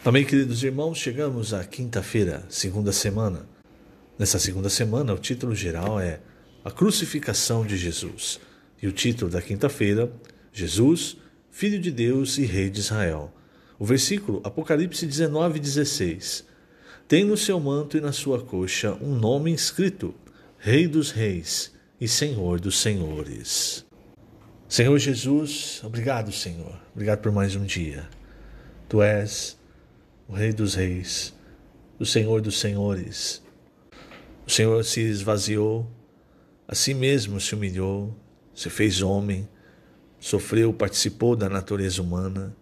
Amém, queridos irmãos, chegamos à quinta-feira, segunda semana. Nessa segunda semana, o título geral é A Crucificação de Jesus. E o título da quinta-feira, Jesus, Filho de Deus e Rei de Israel. O versículo, Apocalipse 19:16. Tem no seu manto e na sua coxa um nome inscrito, Rei dos Reis e Senhor dos Senhores. Senhor Jesus, obrigado, Senhor. Obrigado por mais um dia. Tu és o Rei dos Reis, o Senhor dos Senhores. O Senhor se esvaziou, a si mesmo se humilhou, se fez homem, sofreu, participou da natureza humana,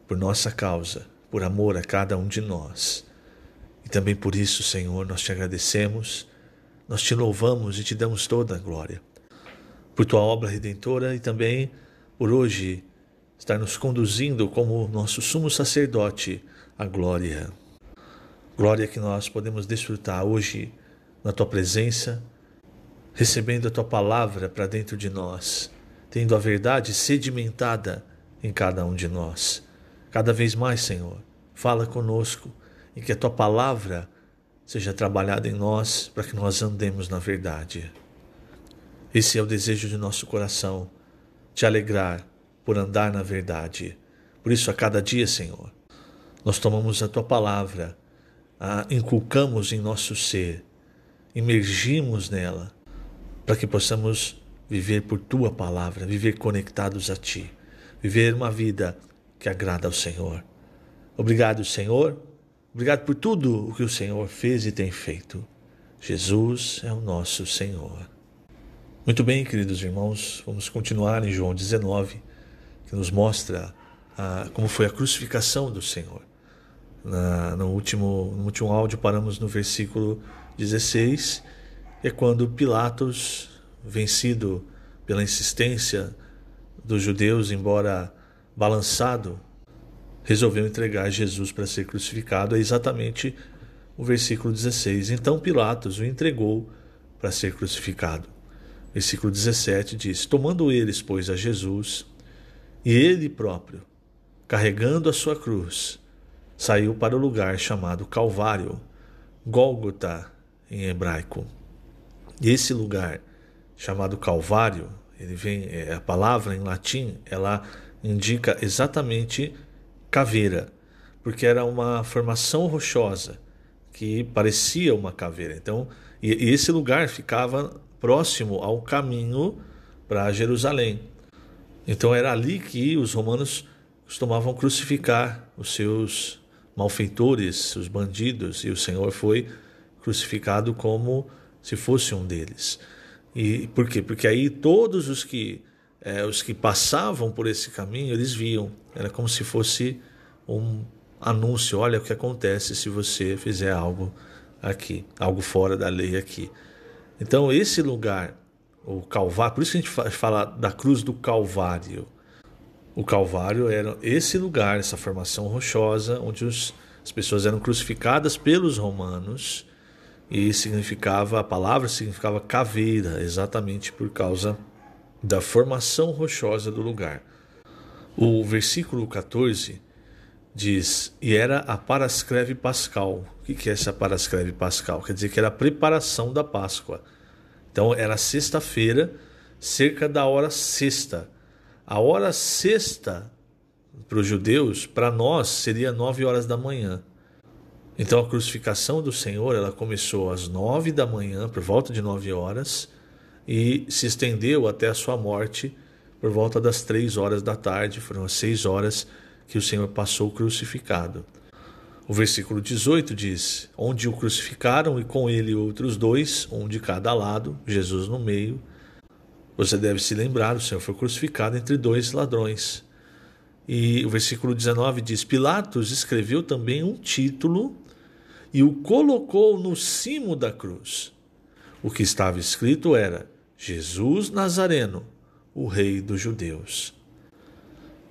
por nossa causa, por amor a cada um de nós. E também por isso, Senhor, nós te agradecemos, nós te louvamos e te damos toda a glória. Por tua obra redentora e também por hoje estar nos conduzindo como nosso sumo sacerdote a glória. Glória que nós podemos desfrutar hoje na tua presença, recebendo a tua palavra para dentro de nós, tendo a verdade sedimentada em cada um de nós. Cada vez mais, Senhor, fala conosco e que a tua palavra seja trabalhada em nós para que nós andemos na verdade. Esse é o desejo de nosso coração, te alegrar por andar na verdade. Por isso, a cada dia, Senhor, nós tomamos a tua palavra, a inculcamos em nosso ser, imergimos nela, para que possamos viver por tua palavra, viver conectados a ti, viver uma vida que agrada ao Senhor. Obrigado, Senhor. Obrigado por tudo o que o Senhor fez e tem feito. Jesus é o nosso Senhor. Muito bem, queridos irmãos, vamos continuar em João 19, que nos mostra como foi a crucificação do Senhor. No último áudio paramos no versículo 16, é quando Pilatos, vencido pela insistência dos judeus, embora balançado, resolveu entregar Jesus para ser crucificado. É exatamente o versículo 16. Então Pilatos o entregou para ser crucificado. Versículo 17 diz: tomando eles, pois, a Jesus, e ele próprio, carregando a sua cruz, saiu para o lugar chamado Calvário, Gólgota em hebraico. E esse lugar chamado Calvário, a palavra em latim, ela indica exatamente caveira, porque era uma formação rochosa que parecia uma caveira. Então, e esse lugar ficava próximo ao caminho para Jerusalém. Então era ali que os romanos costumavam crucificar os seus malfeitores, os bandidos, e o Senhor foi crucificado como se fosse um deles. E por quê? Porque aí todos os que passavam por esse caminho, eles viam. Era como se fosse um anúncio: olha o que acontece se você fizer algo aqui, algo fora da lei aqui. Então esse lugar, o Calvário, por isso que a gente fala da cruz do Calvário. O Calvário era esse lugar, essa formação rochosa, onde as pessoas eram crucificadas pelos romanos, e a palavra significava caveira, exatamente por causa da formação rochosa do lugar. O versículo 14 diz: e era a Parascreve Pascal. O que é essa Parascreve Pascal? Quer dizer que era a preparação da Páscoa. Então era sexta-feira, cerca da hora sexta. A hora sexta para os judeus, para nós, seria 9 horas da manhã. Então a crucificação do Senhor, ela começou às 9 da manhã, por volta de 9 horas, e se estendeu até a sua morte por volta das 3 horas da tarde. Foram as 6 horas que o Senhor passou crucificado. O versículo 18 diz: onde o crucificaram e com ele outros dois, um de cada lado, Jesus no meio. Você deve se lembrar, o Senhor foi crucificado entre dois ladrões. E o versículo 19 diz: Pilatos escreveu também um título e o colocou no cimo da cruz. O que estava escrito era: Jesus Nazareno, o Rei dos Judeus.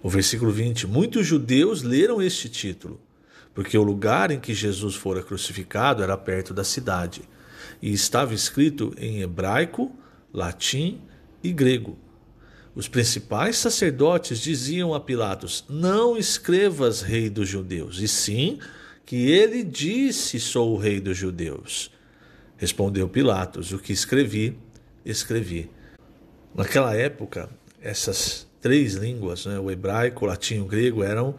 O versículo 20: muitos judeus leram este título, porque o lugar em que Jesus fora crucificado era perto da cidade, e estava escrito em hebraico, latim e grego. os principais sacerdotes diziam a Pilatos: não escrevas rei dos judeus, e sim que ele disse: sou o rei dos judeus. Respondeu Pilatos: o que escrevi, escrevi. Naquela época, essas três línguas, o hebraico, o latim e o grego, eram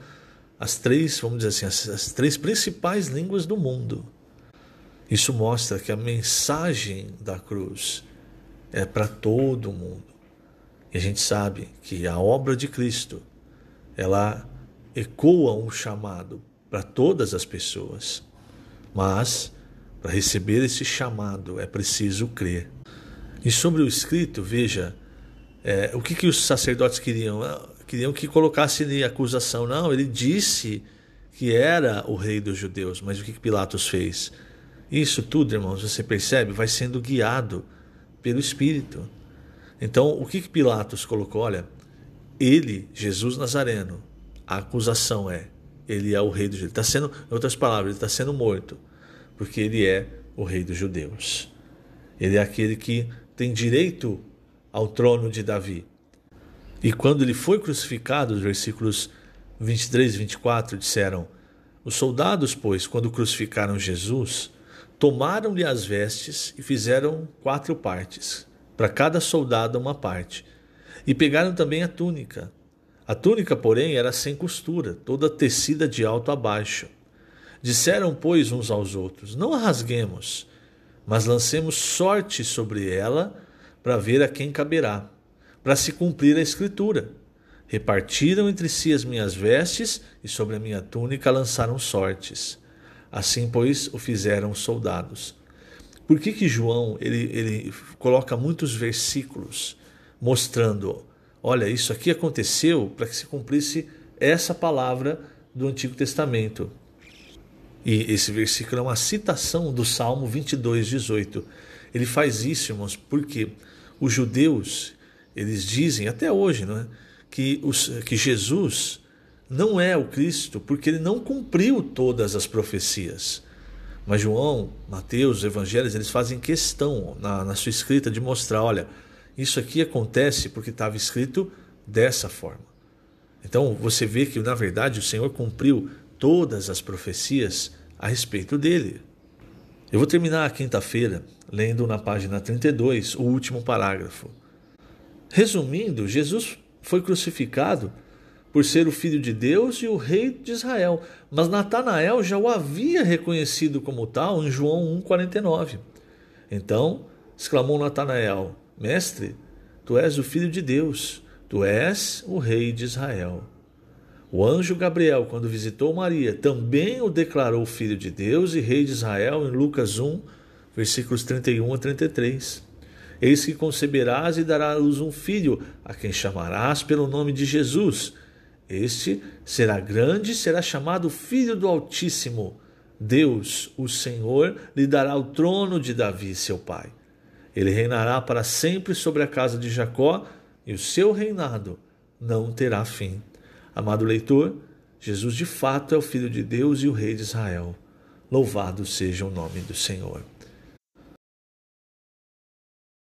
as três, vamos dizer assim, as três principais línguas do mundo. Isso mostra que a mensagem da cruz é para todo mundo. E a gente sabe que a obra de Cristo, ela ecoa um chamado para todas as pessoas. Mas, para receber esse chamado, é preciso crer. E sobre o escrito, veja, o que os sacerdotes queriam? Queriam que colocasse ali a acusação. Não, ele disse que era o rei dos judeus. Mas o que Pilatos fez? Isso tudo, irmãos, você percebe, vai sendo guiado pelo Espírito. Então, o que Pilatos colocou? Olha, ele, Jesus Nazareno, a acusação ele é o rei dos judeus. Está sendo, em outras palavras, ele está sendo morto, porque ele é o rei dos judeus. Ele é aquele que tem direito ao trono de Davi. E quando ele foi crucificado, os versículos 23 e 24 disseram: os soldados, pois, quando crucificaram Jesus, tomaram-lhe as vestes e fizeram 4 partes, para cada soldado uma parte. E pegaram também a túnica. A túnica, porém, era sem costura, toda tecida de alto a baixo. Disseram, pois, uns aos outros: não a rasguemos, mas lancemos sorte sobre ela, para ver a quem caberá, para se cumprir a Escritura. Repartiram entre si as minhas vestes, e sobre a minha túnica lançaram sortes. Assim, pois, o fizeram os soldados. Por que João ele coloca muitos versículos mostrando, olha, isso aqui aconteceu para que se cumprisse essa palavra do Antigo Testamento? E esse versículo é uma citação do Salmo 22:18. Ele faz isso, irmãos, porque os judeus, eles dizem, até hoje, não é, que Jesus não é o Cristo, porque ele não cumpriu todas as profecias. Mas João, Mateus, os evangelhos, eles fazem questão na sua escrita de mostrar, olha, isso aqui acontece porque estava escrito dessa forma. Então você vê que na verdade o Senhor cumpriu todas as profecias a respeito dele. Eu vou terminar a quinta-feira lendo na página 32 o último parágrafo. Resumindo, Jesus foi crucificado por ser o Filho de Deus e o Rei de Israel. Mas Natanael já o havia reconhecido como tal em João 1,49. Então exclamou Natanael: Mestre, tu és o Filho de Deus, tu és o Rei de Israel. O anjo Gabriel, quando visitou Maria, também o declarou Filho de Deus e Rei de Israel em Lucas 1, versículos 31 a 33. Eis que conceberás e darás à luz um filho, a quem chamarás pelo nome de Jesus. Este será grande e será chamado Filho do Altíssimo. Deus, o Senhor, lhe dará o trono de Davi, seu pai. Ele reinará para sempre sobre a casa de Jacó, e o seu reinado não terá fim. Amado leitor, Jesus de fato é o Filho de Deus e o Rei de Israel. Louvado seja o nome do Senhor.